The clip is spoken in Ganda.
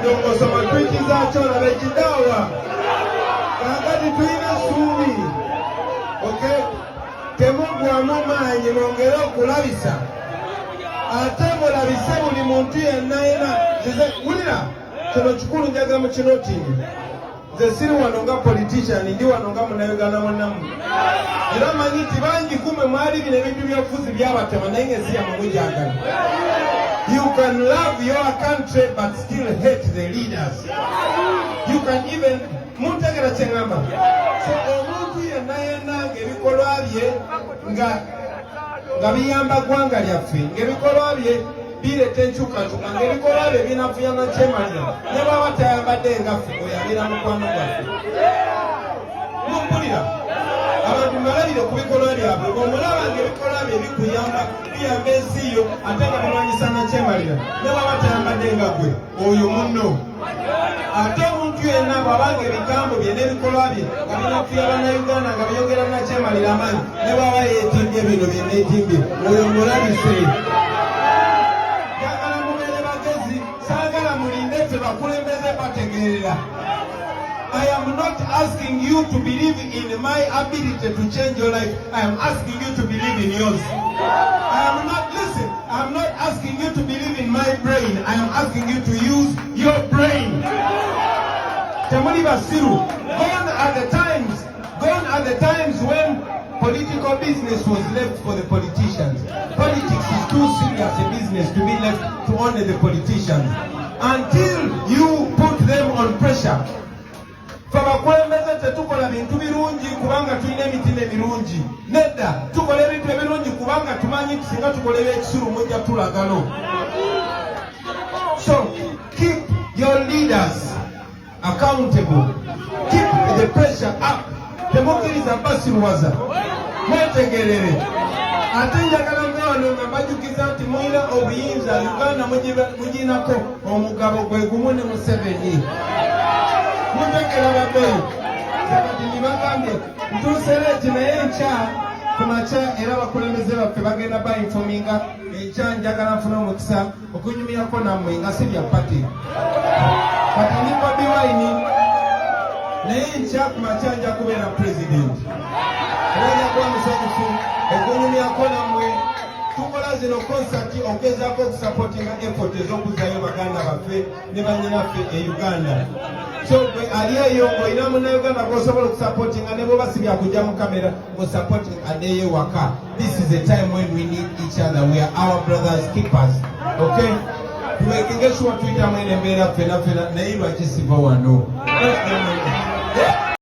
ndongoso matwiti zacho na bejidawa kakati tuina subi okay temungu amumanyi mwongere okulabisa ate mulabise buli muntu yenna zize wulira kino kikulu njagala mu kino tini nze siri wano nga politician ndi wano nga munayugana munnamu era manyi nti bangi kumwe mwali bino ebintu byobufuzi byabatema naye ngesiya mumujagala. You can love your country but still hate the leaders. You can even muntegera kyengamba so omuntu yenna ng'ebikolwa bye nga biyamba ggwanga lyaffe ng'ebikolwa bye bireta enkyukakyuka ng'ebikolwa bye binafuya Kyemalira ne bw'aba tayambadde ngaffe oyabeera mukwano gwaffe. Mumpulira abantu mbalabire ku bikolwa byabwe omulaba ng'ebikolwa bye biyamba ensi yo ate nga bimanyisa Kyemalira ne bw'aba tayambadde nga gwe oyo munno. Ate omuntu yenna bw'abanga ebigambo bye n'ebikolwa bye nga binafuya bannayuganda nga byogera Kyemalira amaanyi ne bw'aba yeetimbye bino bye neetimbye oyo mulabise. Njagala mubeere bagezi saagala mulinde ffe bakulembeze bategeerera. I am not asking you to believe in my ability to change your life. I am asking you to believe in yours. I am not asking you to believe in my brain. I am asking you to use your brain. Temuli Basiru, gone are the times when political business was left for the politicians. Politics is too serious a business to be left to only the politicians. Until you put them on pressure. Fabakwembeze tetukola bintu birungi kubanga tulina emitima emirungi. Nedda tukola ebintu ebirungi kubanga tumanyi singa tukola ekisuru mujja tulagalo. So keep your leaders accountable. Keep the pressure up. Temukkiriza basiruwaza. Mwetegerere. Ate njagala ng'ano nga mbajukiza nti mulina obuyinza Uganda muginako omugabo gwe gumu ne Museveni. Mutekera babbeeyi kati nibagambye ntuusereeti naye enkya ku makya era abakulembeze baffe bagenda bainfominga enkya njagala nfuna omukisa okunyumyako nammwe nga si bya pati kati ndi Bobi Wine naye enkya ku makya nja kubeera pulezidenti era nja kuba musanyufu okunyumyako nammwe. Tukola zino konsati ogezaako okusapootinga effort ez'okuzaayo baganda baffe ne bannyinaffe e Uganda. So gwe ali eyo ng'olina munnayuganda gw'osobola okusapootinga ne bw'oba si byakujja mu kamera ng'osapooting addeeyo waka. This is the time when we need each other. We are our brothers keepers. Okay? Tumekinge sure tuyitamu eno embeera ffena naye lwaki siva wano.